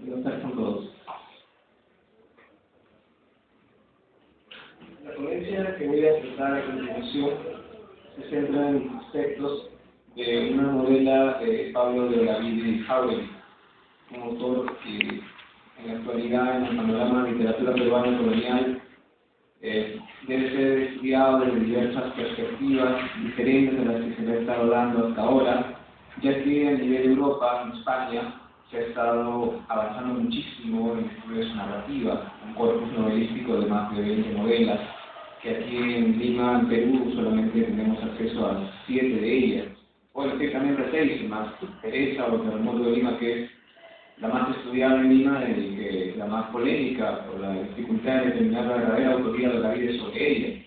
Preguntas con todos. La ponencia que voy a presentar a continuación se centra en aspectos de una novela de Pablo de Olavide Jáuregui, un autor que en la actualidad, en el panorama de literatura peruana colonial, debe ser estudiado desde diversas perspectivas diferentes a las que se le ha estado dando hasta ahora, ya que a nivel de Europa, en España, se ha estado avanzando muchísimo en el estudio de su narrativa, un corpus novelístico de más de 20 novelas, que aquí en Lima, en Perú, solamente tenemos acceso a 7 de ellas, o exactamente a 6, más Teresa o el Terremoto de Lima, que es la más estudiada en Lima y que la más polémica por la dificultad de determinar la verdadera autoría de la vida sobre ella.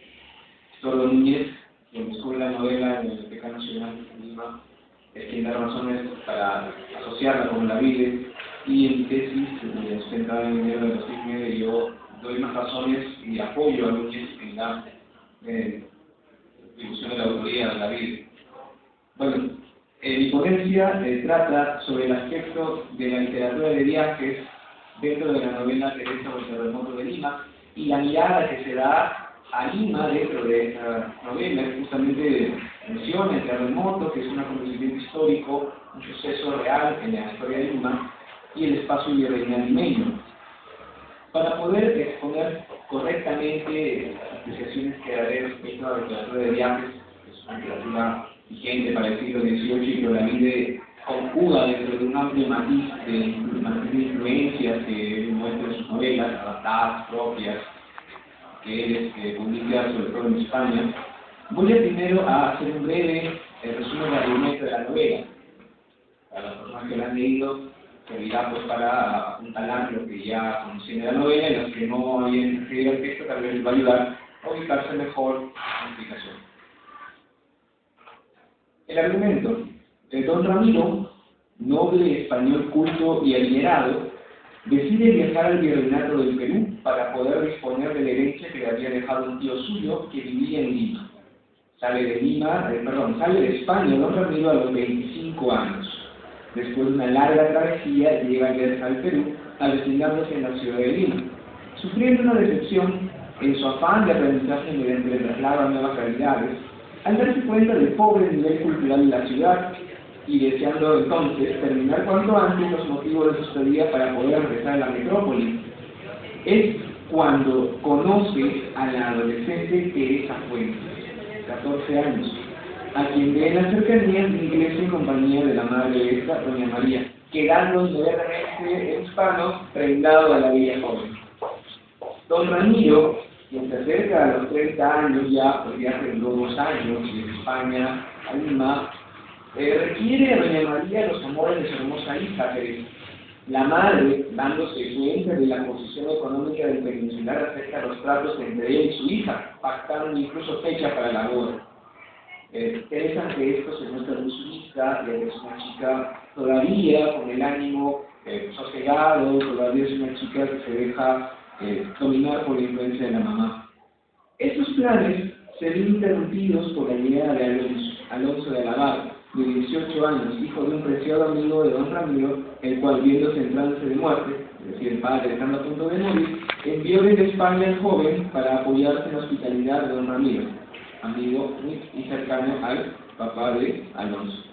Tordo Núñez, quien descubre la novela en la Biblioteca Nacional de Lima, es quien da razones para asociarla con la vida, y en mi tesis, sustentada en enero de 2009, yo doy más razones y apoyo a Núñez en la distribución de la autoría de la vida. Bueno, mi ponencia trata sobre el aspecto de la literatura de viajes dentro de la novela Teresa o el Terremoto de Lima, y la mirada que se da a Lima dentro de esta novela. Justamente menciona el terremoto, que es un acontecimiento histórico, un suceso real en la historia de Lima, y el espacio virreinal limeño. Para poder exponer correctamente las apreciaciones que haré respecto a la literatura de viajes, que es una literatura vigente para el siglo XVIII y que Olavide conjuga dentro de un amplio matiz de influencias que muestra en sus novelas, adaptadas, propias, que él publica sobre todo en España. Voy primero a hacer un breve resumen del argumento de la novela. Para las personas que la han leído, servirá pues para apuntalar lo que ya conocían de la novela, y los que no habían leído el texto tal vez les va a ayudar a ubicarse mejor en la explicación. El argumento. Don Ramiro, noble español culto y adinerado, decide viajar al virreinato del Perú para poder disponer de la herencia que le había dejado un tío suyo que vivía en Lima. Sale de España Don Ramiro a los 25 años. Después de una larga travesía, llega al Perú, asignándose en la ciudad de Lima, sufriendo una decepción en su afán de aprendizaje mediante el traslado a nuevas realidades, al darse cuenta del pobre nivel cultural de la ciudad, y deseando entonces terminar cuanto antes los motivos de su estadía para poder regresar a la metrópoli. Es cuando conoce a la adolescente Teresa Fuentes, 14 años, a quien ve en las cercanías de la iglesia en compañía de la madre de esta, doña María, quedando inmediatamente en hispano prendado a la bella joven. Don Ramiro, quien se acerca a los 30 años ya, por viaje de 2 años de España a Lima, requiere a doña María los amores de su hermosa hija Teresa. La madre, dándose cuenta de la posición económica del peninsular, acerca los tratos entre él y su hija, pactando incluso fecha para la boda. Teresa, ante esto, se muestra muy sumisa, es una chica todavía con el ánimo sosegado, todavía es una chica que se deja dominar por la influencia de la mamá. Estos planes se ven interrumpidos por la llegada de Alonso de la Barca, de 18 años, hijo de un preciado amigo de Don Ramiro, el cual, viéndose en trance de muerte, es decir, el padre estando a punto de morir, envió desde España al joven para apoyarse en la hospitalidad de Don Ramiro, amigo y cercano al papá de Alonso.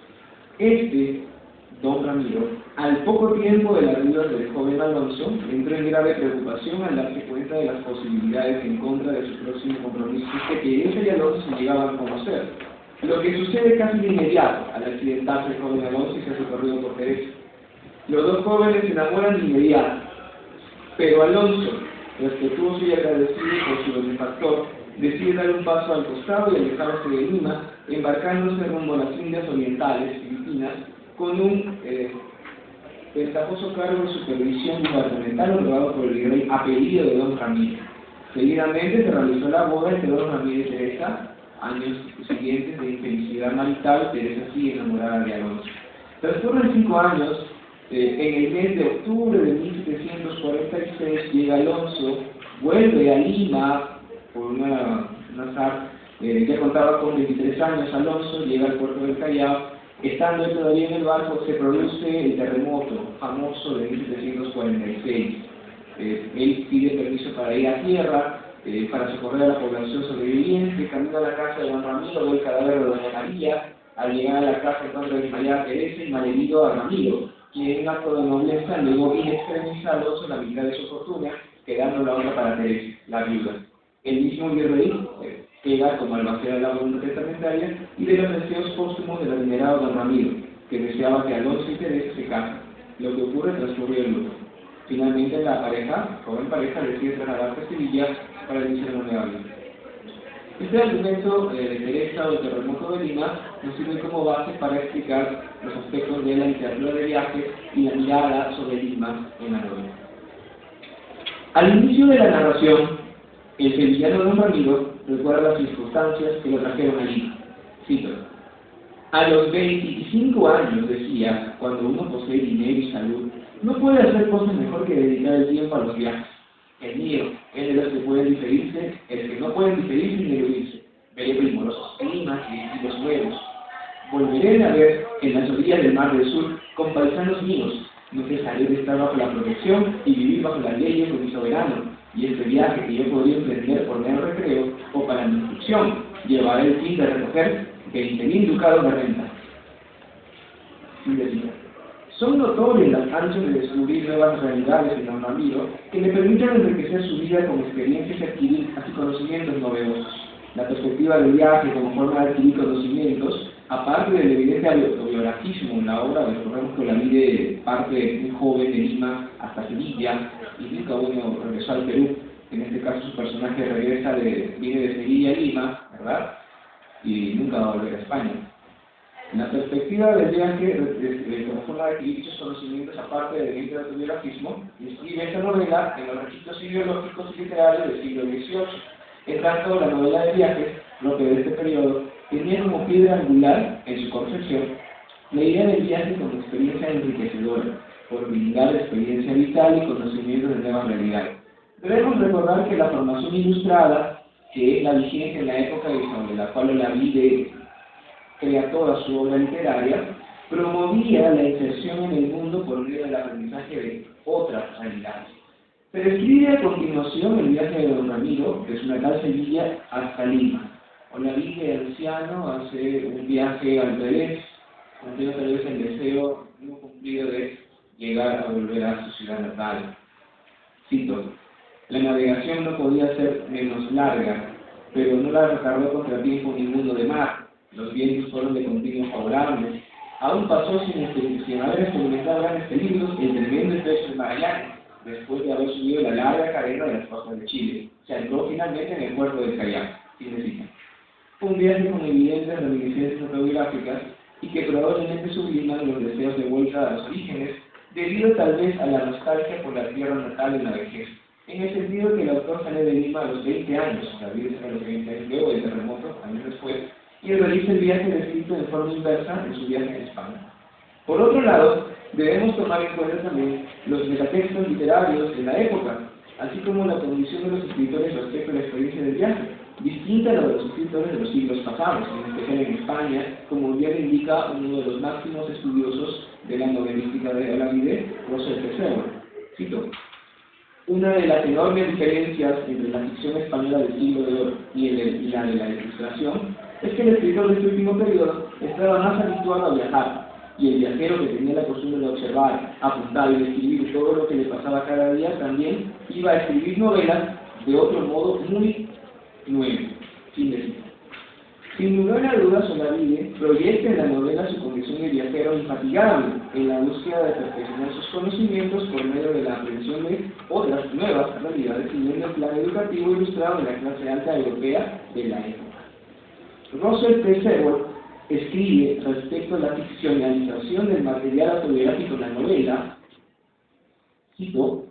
Don Ramiro, al poco tiempo de la vida del joven Alonso, entró en grave preocupación al darse cuenta de las posibilidades en contra de su próximo compromiso que Teresa y Alonso se llegaban a conocer. Lo que sucede casi de inmediato al accidentarse el joven Alonso y ser socorrido por Teresa. Los dos jóvenes se enamoran de inmediato, pero Alonso, respetuoso y agradecido por su benefactor, decide dar un paso al costado y alejarse de Lima, embarcándose rumbo a las Indias Orientales, Filipinas, con un ventajoso cargo de supervisión gubernamental otorgado por el virrey a pedido de Don Ramiro. Seguidamente se realizó la boda entre Don Ramiro y Teresa. Años siguientes de infelicidad marital, Teresa sigue enamorada de Alonso. Transcurren 5 años. En el mes de octubre de 1746 llega Alonso, vuelve a Lima por un azar. Ya contaba con 23 años Alonso, llega al puerto del Callao Estando él todavía en el barco, se produce el terremoto famoso de 1746. Él pide permiso para ir a tierra, para socorrer a la población sobreviviente, camina a la casa de don Ramiro, ve el cadáver de doña María. Al llegar a la casa encuentra desmayada a Teresa y malherido a Ramiro, quien en un acto de nobleza luego in extremis al oso la mitad de su fortuna, quedando la otra para Teresa, la viuda. El mismo virrey queda como albacea de la voluntad testamentaria y de los deseos póstumos del adinerado don Ramiro, que deseaba que Alonso y Teresa se casen. Lo que ocurre transcurrió el luto. Finalmente la joven pareja, decide trasladarse a Sevilla para iniciar una nueva vida. Este argumento de Teresa o el terremoto de Lima nos sirve como base para explicar los aspectos de la literatura de viajes y la mirada sobre Lima en la novela. Al inicio de la narración, el sevillano don Ramiro recuerda las circunstancias que lo trajeron a Lima. Cito: a los 25 años, decía, cuando uno posee dinero y salud, no puede hacer cosas mejor que dedicar el tiempo a los viajes. El mío es de los que pueden diferirse, el que no pueden diferirse ni eludirse. Veré primorosos climas y estilos nuevos. Volveré a ver en las orillas del Mar del Sur con paisanos míos. No cesaré de estar bajo la protección y vivir bajo las leyes de mi soberano. Y este viaje que yo podría emprender por mero recreo o para mi instrucción, llevará el fin de recoger 20.000 ducados de renta. Y decía: son notorias las ansias de descubrir nuevas realidades en don Ramiro que le permiten enriquecer su vida con experiencias y adquirir así conocimientos novedosos. La perspectiva del viaje como forma de adquirir conocimientos, aparte del evidente autobiografismo en la obra, recordemos que la vida parte muy joven de Lima hasta Sevilla y nunca regresó al Perú. En este caso su personaje viene de Sevilla a Lima, ¿verdad? Y nunca va a volver a España. La perspectiva del viaje, como forma de adquirir dichos conocimientos, aparte del evidente autobiografismo, escribe esta novela en los registros ideológicos y literarios del siglo XVIII. En tanto, la novela de viajes, propia de este periodo, tenía como piedra angular, en su concepción, la idea del viaje como experiencia enriquecedora, por brindar experiencia vital y conocimiento de nuevas realidades. Debemos recordar que la formación ilustrada, que es la vigencia en la época sobre la cual Olavide crea toda su obra literaria, promovía la inserción en el mundo por medio del aprendizaje de otras realidades. Se describe a continuación el viaje de don Ramiro, desde una tal Sevilla hasta Lima. Olavide, anciano, hace un viaje al revés, cumpliendo tal vez el deseo no cumplido de llegar a volver a su ciudad natal. Cito: la navegación no podía ser menos larga, pero no la retardó contratiempo ninguno de mar. Los vientos fueron de continuo favorables. Aún pasó sin haber experimentado grandes peligros el tremendo estrecho de Magallanes, después de haber subido la larga cadena de las costas de Chile. Se ancló finalmente en el puerto de Callao. Fin de cita. Fue un viaje con evidentes reminiscencias autobiográficas y que probablemente subliman los deseos de vuelta a los orígenes, debido tal vez a la nostalgia por la tierra natal en la vejez. En el sentido que el autor sale de Lima a los 20 años, David a los 20 años luego del terremoto, años después, y realiza el viaje descrito en forma inversa en su viaje en España. Por otro lado, debemos tomar en cuenta también los metatextos literarios de la época, así como la condición de los escritores respecto a la experiencia del viaje, distinta a la de los escritores de los siglos pasados, en especial en España, como bien indica uno de los máximos estudiosos de la novelística de Olavide, Russell T. Seward. Cito: una de las enormes diferencias entre la ficción española del siglo de oro y la de la Ilustración es que el escritor de este último periodo estaba más habituado a viajar, y el viajero que tenía la costumbre de observar, apuntar y describir todo lo que le pasaba cada día también iba a escribir novelas de otro modo muy nuevo. Fin de cita. Sin lugar a dudas, Olavide proyecta en la novela su condición de viajero infatigable en la búsqueda de perfeccionar sus conocimientos por medio de la aprehensión de otras nuevas realidades siguiendo el plan educativo ilustrado en la clase alta europea de la época. Russell T. Seward escribe respecto a la ficcionalización del material autobiográfico en la novela, cito: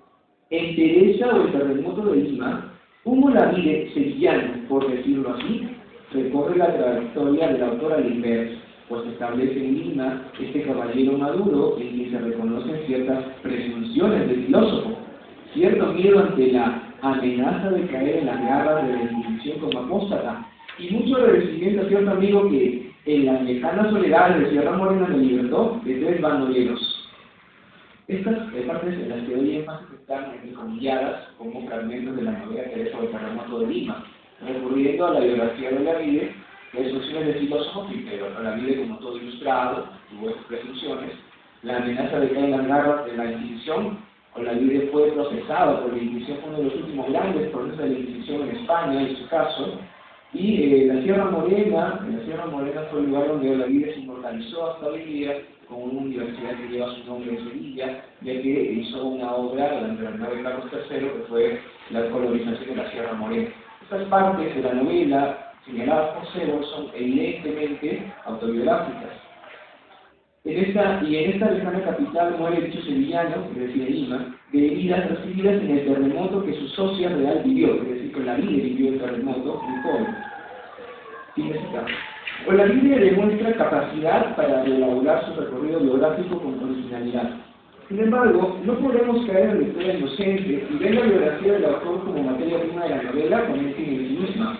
en Teresa o el terremoto de Lima, un Olavide sevillano, por decirlo así, recorre la trayectoria del autor al inverso, pues establece en Lima este caballero maduro en quien se reconocen ciertas presunciones del filósofo, cierto miedo ante la amenaza de caer en las garras de la Inquisición como apóstata, y mucho agradecimiento a cierto amigo que, En las lejanas soledades de Sierra Morena me libertó de 3 bandoleros. Estas partes en las que doy énfasis están encomilladas como fragmentos de la novela Teresa del Terremoto de Lima, recurriendo a la biografía de Olavide, que es funciones de filósofo, pero Olavide, como todo ilustrado, tuvo sus presunciones. La amenaza de caer en las garras de la Inquisición. Olavide fue procesado por la Inquisición, fue uno de los últimos grandes procesos de la Inquisición en España, en su caso. Y la Sierra Morena fue el lugar donde Olavide se inmortalizó hasta hoy día, con una universidad que lleva su nombre en Sevilla, ya que hizo una obra durante la reinado de Carlos III, que fue la colonización de la Sierra Morena. Estas partes de la novela, señaladas por Sebol, son evidentemente autobiográficas. En esta lejana capital muere dicho sevillano, es decir, Lima, de heridas recibidas en el terremoto que su socia real vivió, es decir, que Olavide vivió el terremoto muy joven. Olavide demuestra capacidad para elaborar su recorrido biográfico con originalidad. Sin embargo, no podemos caer en la historia inocente y ver la biografía del autor como materia prima de la novela con el fin en sí misma.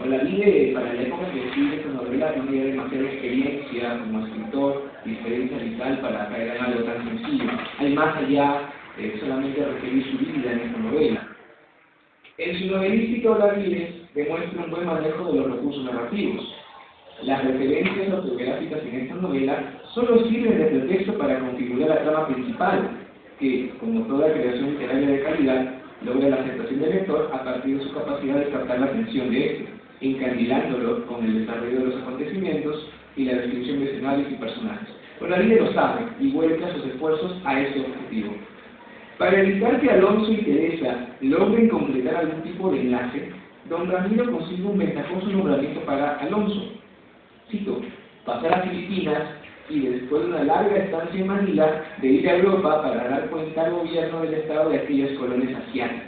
Olavide, para la época que escribe esta novela, tenía demasiada experiencia como escritor y experiencia vital para caer en algo tan sencillo. Hay más allá solamente referir su vida en esta novela. En su novelística, Olavide demuestra un buen manejo de los recursos narrativos. Las referencias autobiográficas en esta novela solo sirven de pretexto para configurar la trama principal, que, como toda creación literaria de calidad, logra la aceptación del lector a partir de su capacidad de captar la atención de éste, encandilándolo con el desarrollo de los acontecimientos y la descripción de escenarios y personajes. Olavide lo sabe y vuelca sus esfuerzos a ese objetivo. Para evitar que Alonso y Teresa logren completar algún tipo de enlace, don Ramiro consigue un ventajoso nombramiento para Alonso. Cito: pasar a Filipinas y después de una larga estancia en Manila, de ir a Europa para dar cuenta al gobierno del estado de aquellas colonias asiáticas.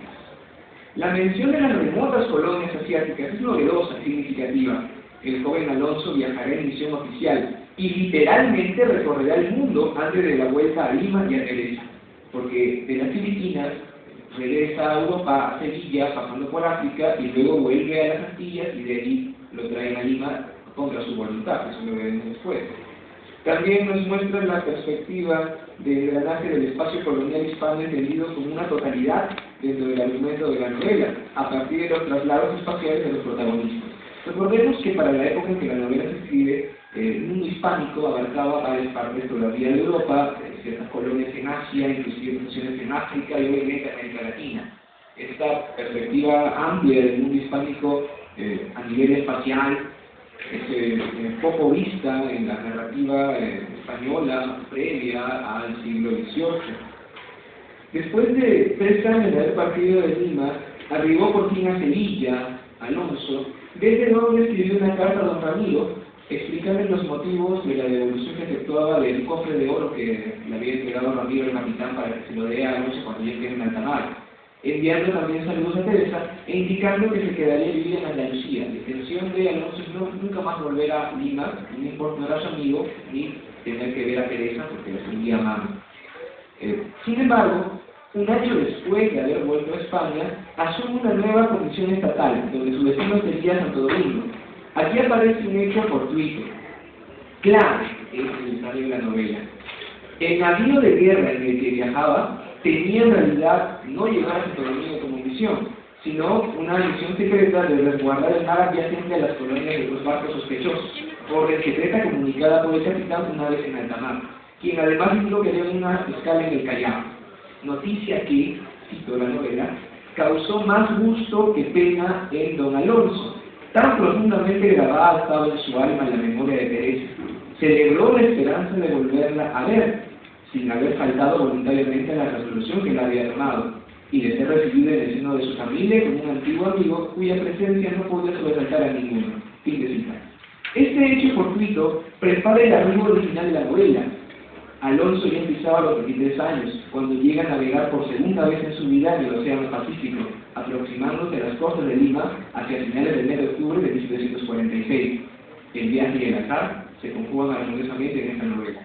La mención de las remotas colonias asiáticas es novedosa y significativa. El joven Alonso viajará en misión oficial y literalmente recorrerá el mundo antes de la vuelta a Lima y a Teresa, porque de las Filipinas regresa a Europa, a Sevilla, pasando por África, y luego vuelve a las Antillas y de allí lo traen a Lima contra su voluntad, eso lo veremos después. También nos muestra la perspectiva del engranaje del espacio colonial hispano entendido como una totalidad dentro del argumento de la novela, a partir de los traslados espaciales de los protagonistas. Recordemos que para la época en que la novela se escribe, el mundo hispánico abarcaba varias partes todavía de Europa, ciertas colonias en Asia, inclusive funciones en África y obviamente América Latina. Esta perspectiva amplia del mundo hispánico a nivel espacial es poco vista en la narrativa española previa al siglo XVIII. Después de 3 años de haber partido de Lima, arribó por fin a Sevilla, Alonso, desde donde escribió una carta a don Ramiro, explicando los motivos de la devolución que efectuaba del cofre de oro que le había entregado Ramiro el capitán para que se lo dé a Alonso cuando ya esté en alta mar, enviando también saludos a Teresa e indicando que se quedaría a vivir en Andalucía. La intención de Alonso es nunca más volver a Lima, ni importar a su amigo, ni tener que ver a Teresa porque la seguía amando. Sin embargo, un año después de haber vuelto a España, asume una nueva comisión estatal, donde su destino sería Santo Domingo. Aquí aparece un hecho fortuito, clave en el desarrollo de la novela. El navío de guerra en el que viajaba tenía en realidad no llegar a Santo Domingo como misión, sino una misión secreta de resguardar el mar adyacente a las colonias de los barcos sospechosos, orden secreta comunicada por el capitán una vez en alta mar, quien además indicó que haría una escala en el Callao. Noticia que, cito la novela, causó más gusto que pena en don Alonso. Tan profundamente grabada estaba en su alma la memoria de Teresa. Celebró la esperanza de volverla a ver, sin haber faltado voluntariamente a la resolución que la había tomado, y de ser recibida en el seno de su familia como un antiguo amigo cuya presencia no podía sobresaltar a ninguno. Fin de cita. Este hecho fortuito prepara el arribo original de la novela. Alonso ya pisaba los 23 años, cuando llega a navegar por segunda vez en su vida en el Océano Pacífico, aproximándose a las costas de Lima hacia finales del mes de octubre de 1746. El viaje y el azar se conjugan armoniosamente en esta novela.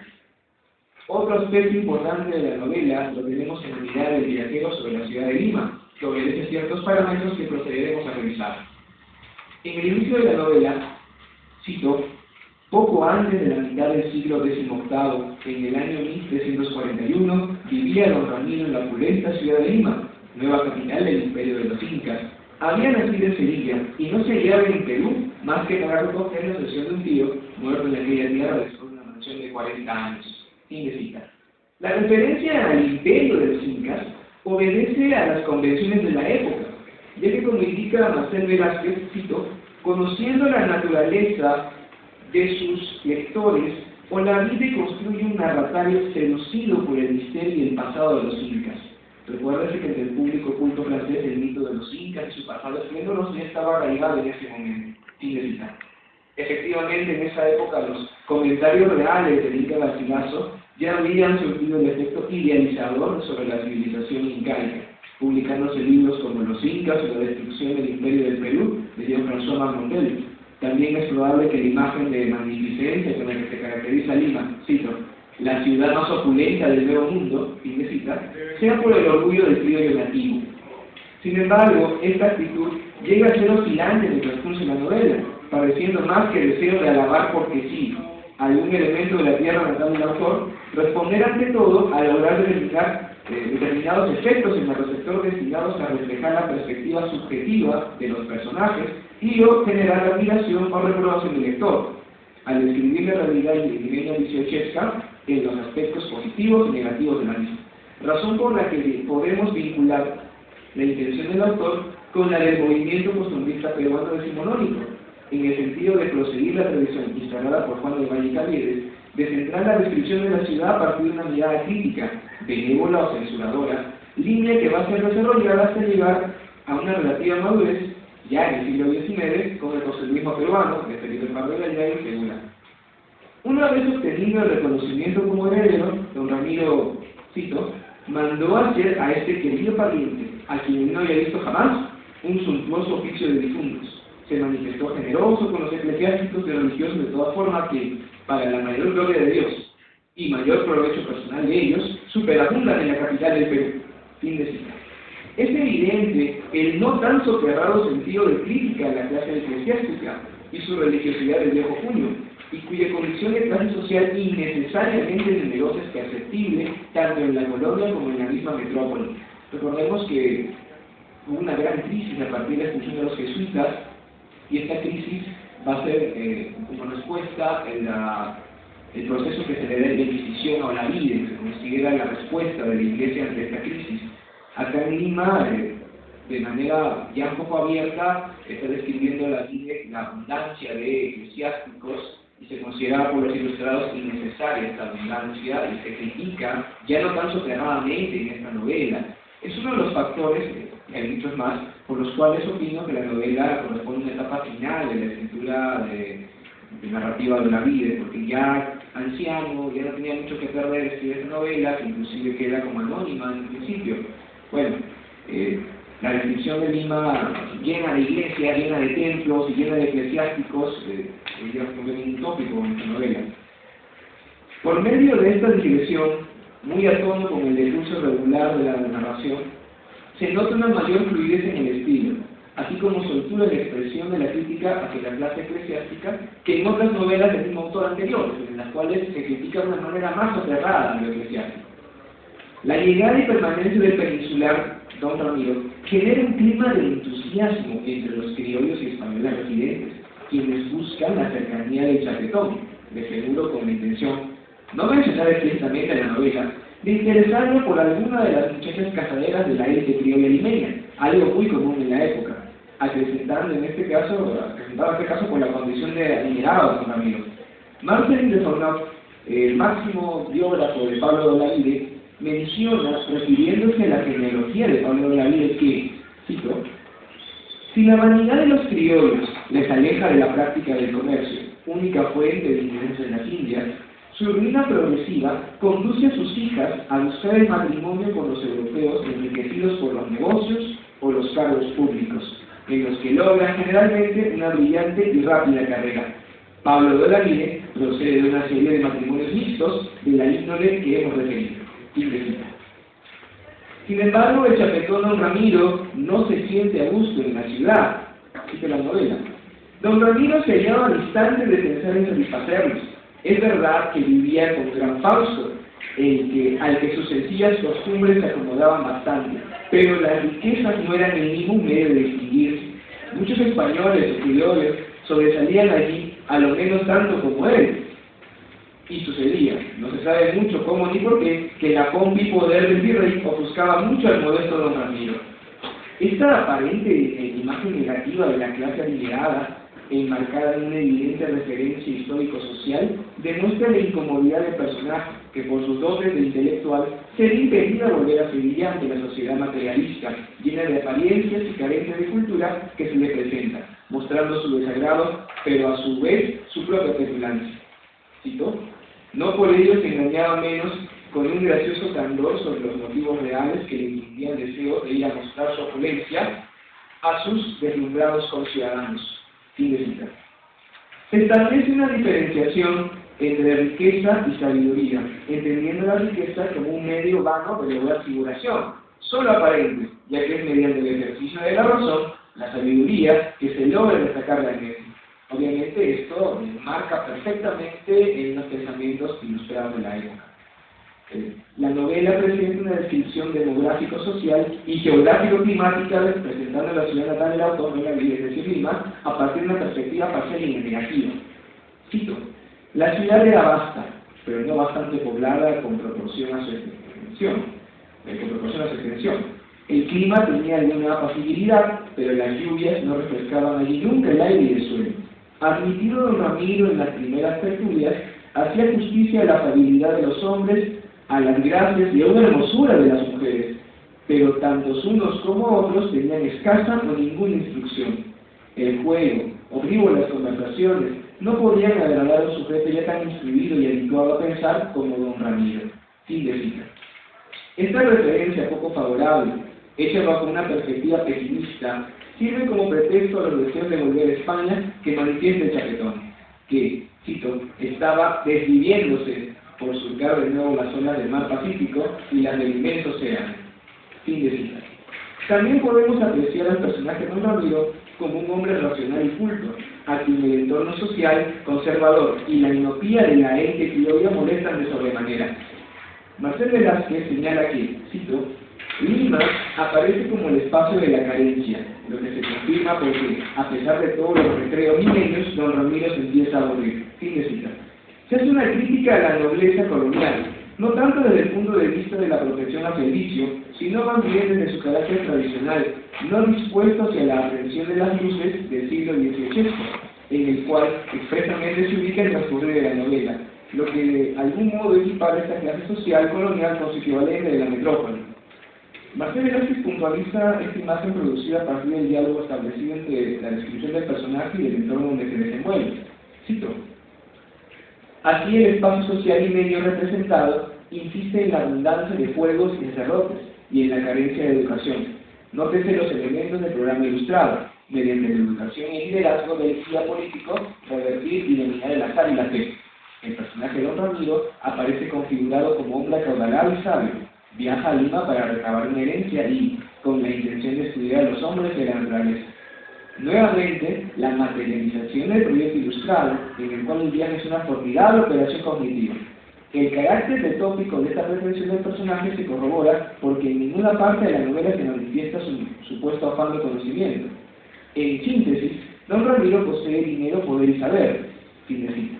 Otro aspecto importante de la novela lo tenemos en la mirada del viajero sobre la ciudad de Lima, que obedece ciertos parámetros que procederemos a revisar. En el inicio de la novela, cito, Poco antes de la mitad del siglo XVIII, en el año 1341, vivía don Ramiro en la opulenta ciudad de Lima, nueva capital del imperio de los Incas. Había nacido en Sevilla y no se hallaba en Perú más que para recoger la sucesión de un tío muerto en aquella tierra después de una mansión de 40 años. Fin de cita. La referencia al imperio de los Incas obedece a las convenciones de la época, ya que, como indica Marcel Velázquez, cito, conociendo la naturaleza de sus lectores, Olavide construye un narratorio seducido por el misterio y el pasado de los incas. Recuérdese que entre el público culto francés el mito de los incas y su pasado esplendoroso ya estaba arraigado en ese momento. Fin de cita. Efectivamente, en esa época los comentarios reales del Inca Garcilaso ya habían surtido el efecto idealizador sobre la civilización incaica, publicándose libros como Los Incas o la destrucción del Imperio del Perú de Jean-François Marmontel. También es probable que la imagen de magnificencia con la que se caracteriza Lima, cito, la ciudad más opulenta del Nuevo Mundo, fin de cita, sea por el orgullo del criollo nativo. Sin embargo, esta actitud llega a ser oscilante en el transcurso de la novela, pareciendo más que deseo de alabar porque sí algún elemento de la tierra natal del autor, responder ante todo a lograr verificar determinados efectos en el receptor destinados a reflejar la perspectiva subjetiva de los personajes y o generar admiración o reprobación del lector, al describir la realidad limeña dieciochesca en los aspectos positivos y negativos de la misma. Razón por la que podemos vincular la intención del autor con la del movimiento costumbrista peruano decimonónico, en el sentido de proseguir la tradición instalada por Juan de Valle y Caviedes, de centrar la descripción de la ciudad a partir de una mirada crítica, benévola o censuradora, línea que va a ser desarrollada hasta llegar a una relativa madurez, ya en el siglo XIX, con el costumbrista peruano, de Felipe Pardo Gallá y Segura. Una vez obtenido el reconocimiento como heredero, don Ramiro, cito, mandó hacer a este querido pariente, a quien no había visto jamás, un suntuoso oficio de difuntos. Se manifestó generoso con los eclesiásticos y religiosos de toda forma que, para la mayor gloria de Dios y mayor provecho personal de ellos, superabundan en la capital del Perú. Fin de cita. Es evidente el no tan soterrado sentido de crítica a la clase eclesiástica y su religiosidad del viejo junio, y cuya condición de clase social innecesariamente numerosa es perceptible tanto en la colonia como en la misma metrópoli. Recordemos que hubo una gran crisis a partir de la expulsión de los jesuitas, y esta crisis va a ser como respuesta el proceso que se le dé de Inquisición a Olavide, que se considera la respuesta de la Iglesia ante esta crisis. Acá en Lima, de manera ya un poco abierta, está describiendo la abundancia de eclesiásticos y se considera por los ilustrados innecesaria esta abundancia y se critica, ya no tan soterradamente en esta novela. Es uno de los factores, hay muchos más, por los cuales opino que la novela corresponde a una etapa final de la escritura de narrativa de Olavide, porque ya anciano, ya no tenía mucho que perder escribir esta novela, que inclusive queda como anónima en el principio. Bueno, la descripción de Lima llena de iglesias, llena de templos y llena de eclesiásticos, ya fue un tópico en esta novela. Por medio de esta digresión, muy a tono con el discurso regular de la narración, se nota una mayor fluidez en el estilo, así como soltura en la expresión de la crítica hacia la clase eclesiástica, que en otras novelas del mismo autor anteriores, en las cuales se critica de una manera más soterrada lo eclesiástico. La llegada y permanencia del peninsular, don Ramiro, genera un clima de entusiasmo entre los criollos y españoles residentes, quienes buscan la cercanía del chapetón, de seguro con la intención, no mencionar explícitamente en la novela, de interesarme por alguna de las muchachas casaderas de la élite criolla limeña, algo muy común en la época, acrecentando en este caso por la condición de adinerado don Ramiro. Marcel de Fornau, el máximo biógrafo de Pablo de Olavide, menciona, refiriéndose a la genealogía de Pablo de Olavide, que, cito, si la vanidad de los criollos les aleja de la práctica del comercio, única fuente de ingresos en las Indias, su ruina progresiva conduce a sus hijas a buscar el matrimonio con los europeos enriquecidos por los negocios o los cargos públicos, en los que logran generalmente una brillante y rápida carrera. Pablo de Olavide procede de una serie de matrimonios mixtos de la índole que hemos referido. Sin embargo, el chapetón don Ramiro no se siente a gusto en la ciudad, así que la novela. Don Ramiro se hallaba distante de pensar en satisfacerlos. Es verdad que vivía con gran Fausto, al que sus sencillas costumbres se acomodaban bastante, pero las riquezas no eran el ningún medio de distinguirse. Muchos españoles o criollos sobresalían allí, a lo menos tanto como él. Y sucedía, no se sabe mucho cómo ni por qué, que la pompa y poder del virrey ofuscaba mucho al modesto don Ramiro. Esta aparente imagen negativa de la clase adinerada, enmarcada en una evidente referencia histórico-social, demuestra la incomodidad del personaje, que por sus dotes de intelectual sería impedida volver a Sevilla ante la sociedad materialista, llena de apariencias y carente de cultura que se le presenta, mostrando su desagrado, pero a su vez su propia petulancia. ¿Cito? No por ello se engañaba menos con un gracioso candor sobre los motivos reales que le infundían deseo de ir a mostrar su opulencia a sus deslumbrados conciudadanos. Fin de cita. Se establece una diferenciación entre riqueza y sabiduría, entendiendo la riqueza como un medio vano de lograr figuración, solo aparente, ya que es mediante el ejercicio de la razón, la sabiduría, que se logra destacar la mente. Obviamente esto marca perfectamente en los pensamientos ilustrados de la época. La novela presenta una descripción demográfico-social y geográfico-climática presentando la ciudad natal del autor, es decir, Lima, a partir de una perspectiva parcial y negativa. Cito: la ciudad era vasta, pero no bastante poblada con proporción a su extensión. El clima tenía alguna apacibilidad, pero las lluvias no refrescaban allí nunca el aire y el suelo. Admitido don Ramiro en las primeras tertulias, hacía justicia a la afabilidad de los hombres, a las gracias y a una hermosura de las mujeres, pero tantos unos como otros tenían escasa o ninguna instrucción. El juego o frívolas conversaciones no podían agradar a un sujeto ya tan instruido y habituado a pensar como don Ramiro. Fin de cita. Esta referencia poco favorable, hecha bajo una perspectiva pesimista, sirve como pretexto a los deseos de volver a España que manifiesta el chaquetón, que, cito, estaba desviviéndose por surcar de nuevo las zonas del mar Pacífico y las del inmenso océano. Fin de cita. También podemos apreciar al personaje de don Ramiro como un hombre racional y culto, a quien el entorno social, conservador y la miopía de la élite criolla molestan de sobremanera. Marcel Velázquez señala que, cito, Lima aparece como el espacio de la carencia, lo que se confirma porque, a pesar de todos los recreos milenios, don Ramiro se empieza a aburrir. Fin de cita. Se hace una crítica a la nobleza colonial, no tanto desde el punto de vista de la protección hacia el vicio, sino más bien desde su carácter tradicional, no dispuesto hacia la aprehensión de las luces del siglo XVIII, en el cual expresamente se ubica el transcurrir de la novela, lo que de algún modo equipara esta clase social colonial con su equivalente de la metrópoli. Marcel Velázquez puntualiza esta imagen producida a partir del diálogo establecido entre la descripción del personaje y el entorno donde se desenvuelve. Cito: así el espacio social y medio representado insiste en la abundancia de fuegos y sacerdotes y en la carencia de educación. Nótese los elementos del programa ilustrado, mediante la educación y el liderazgo del guía político, revertir y dominar el azar y la fe. El personaje de don Ramiro aparece configurado como hombre acaudalado y sabio. Viaja a Lima para recabar una herencia y, con la intención de estudiar a los hombres de la naturaleza. Nuevamente, la materialización del proyecto ilustrado, en el cual el viaje es una formidable operación cognitiva. El carácter tópico de esta pretensión del personaje se corrobora porque en ninguna parte de la novela se manifiesta su supuesto afán de conocimiento. En síntesis, don Ramiro posee dinero, poder y saber. Fin de cita.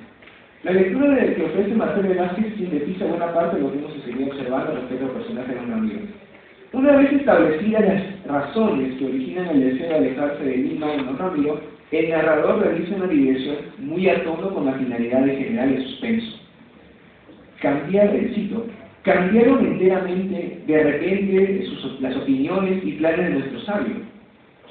La lectura que ofrece Marcel Velázquez sintetiza buena parte de lo que hemos seguido observando respecto al personaje de don Ramiro. Una vez establecidas las razones que originan el deseo de alejarse de Lima en don Ramiro, el narrador realiza una digresión muy a tono con la finalidad de generar el suspenso. Cambiaron enteramente, de repente, las opiniones y planes de nuestro sabio.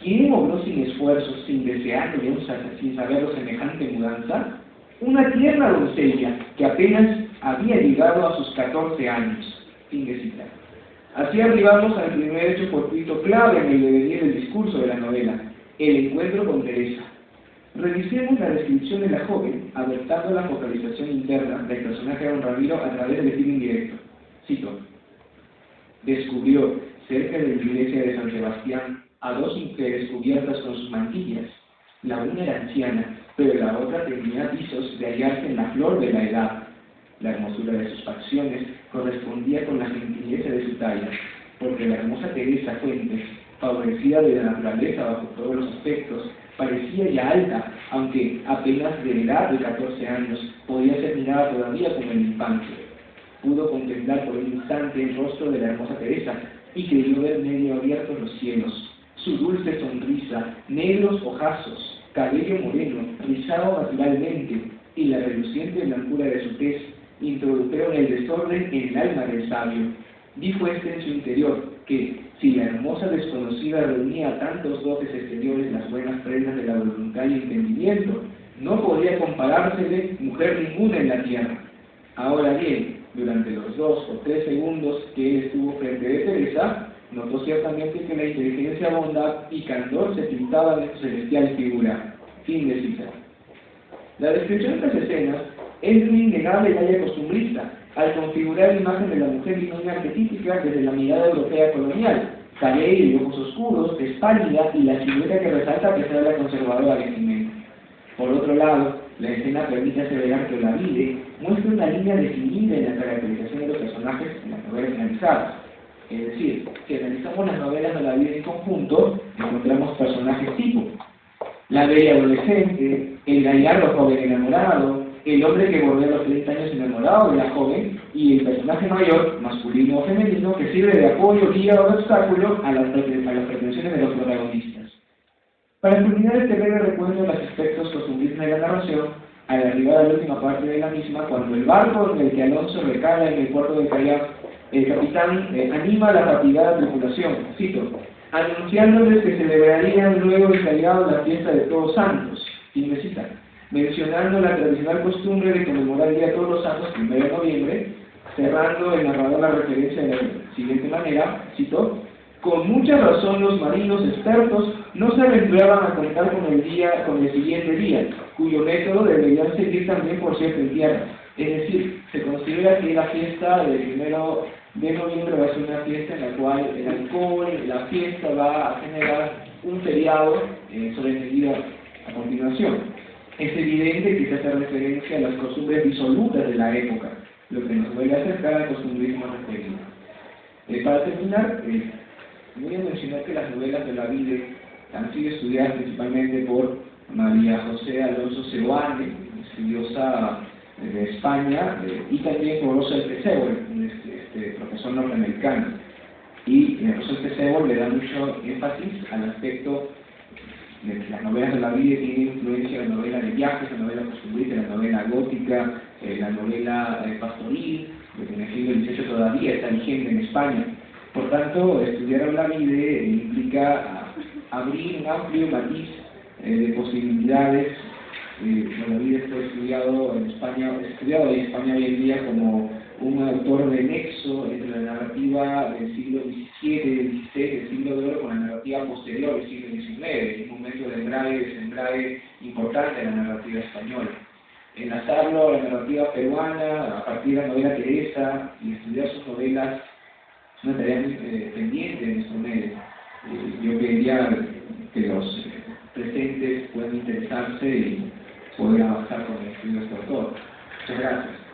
¿Quién obró sin esfuerzo, sin desearlo y aún sin saberlo semejante mudanza? Una tierna doncella que apenas había llegado a sus 14 años. Fin de cita. Así arribamos al primer hecho fortuito clave en el devenir del discurso de la novela, el encuentro con Teresa. Revisemos la descripción de la joven, adoptando la focalización interna del personaje de don Ramiro a través del estilo indirecto. Cito: descubrió, cerca de la iglesia de San Sebastián, a dos mujeres cubiertas con sus mantillas. La una era anciana, pero la otra tenía visos de hallarse en la flor de la edad. La hermosura de sus facciones correspondía con la gentileza de su talla, porque la hermosa Teresa Fuentes, favorecida de la naturaleza bajo todos los aspectos, parecía ya alta, aunque apenas de edad de 14 años, podía ser mirada todavía como en infancia. Pudo contemplar por un instante el rostro de la hermosa Teresa y creyó ver medio abiertos los cielos. Su dulce sonrisa, negros ojazos, cabello moreno, rizado naturalmente, y la reluciente blancura de su tez introdujeron el desorden en el alma del sabio. Dijo este en su interior que, si la hermosa desconocida reunía tantos dotes exteriores, las buenas prendas de la voluntad y entendimiento, no podía comparársele mujer ninguna en la tierra. Ahora bien, durante los 2 o 3 segundos que él estuvo frente de Teresa, notó ciertamente que la inteligencia, bondad y candor se pintaban en su celestial figura. Fin de cita. La descripción de estas escenas es de un innegable talla costumbrista, al configurar la imagen de la mujer limeña arquetípica desde la mirada europea colonial, cabello y ojos oscuros, es pálida y la silueta que resalta a pesar de la conservadora vestimenta. Por otro lado, la escena permite aseverar que Olavide muestra una línea definida en la caracterización de los personajes en las novelas analizadas. Es decir, si analizamos las novelas de Olavide en conjunto, encontramos personajes tipo: la bella adolescente, el gallardo joven enamorado, el hombre que bordea los 30 años enamorado de la joven, y el personaje mayor, masculino o femenino, que sirve de apoyo, guía o obstáculo a las pretensiones de los protagonistas. Para culminar este breve recuento de los aspectos costumbristas de la narración, al arribar a la última parte de la misma, cuando el barco en el que Alonso recala en el puerto de Callao, el capitán anima a la fatigada tripulación, cito, anunciándoles que celebrarían luego de Callao la fiesta de Todos Santos, fin de cita, mencionando la tradicional costumbre de conmemorar el Día de Todos los Santos, 1 de noviembre, cerrando el narrador la referencia de la siguiente manera, cito, con mucha razón los marinos expertos no se aventuraban a contar con el siguiente día, cuyo método deberían seguir también por cierto en tierra. Es decir, se considera que la fiesta del 1 de noviembre va a ser una fiesta en la cual el alcohol, la fiesta va a generar un feriado sobreentendido a continuación. Es evidente que se hace referencia a las costumbres disolutas de la época, lo que nos vuelve a acercar al costumbrismo referido. Para terminar, voy a mencionar que las novelas de Olavide han sido estudiadas principalmente por María José Alonso Seoane, estudiosa de España, y también por Russell T. Sewell, profesor norteamericano. Y Russell T. Sewell le da mucho énfasis al aspecto de que las novelas de Olavide tienen influencia de la novela de viajes, la novela costumbrista, la novela gótica, la novela pastoril, que en el siglo XVIII todavía está vigente en España. Por tanto, estudiar a Olavide implica abrir un amplio matiz de posibilidades. Olavide está estudiado en España hoy en día como un autor de nexo entre la narrativa del siglo XVII, del XVI, del siglo de oro, con la narrativa posterior del siglo XIX, un momento de desembrague importante en la narrativa española. Enlazarlo a la narrativa peruana a partir de la novela Teresa y estudiar sus novelas es una tarea muy pendiente en nuestro medio. Yo pediría que los presentes puedan interesarse y poder avanzar con el estudio de este autor. Muchas gracias.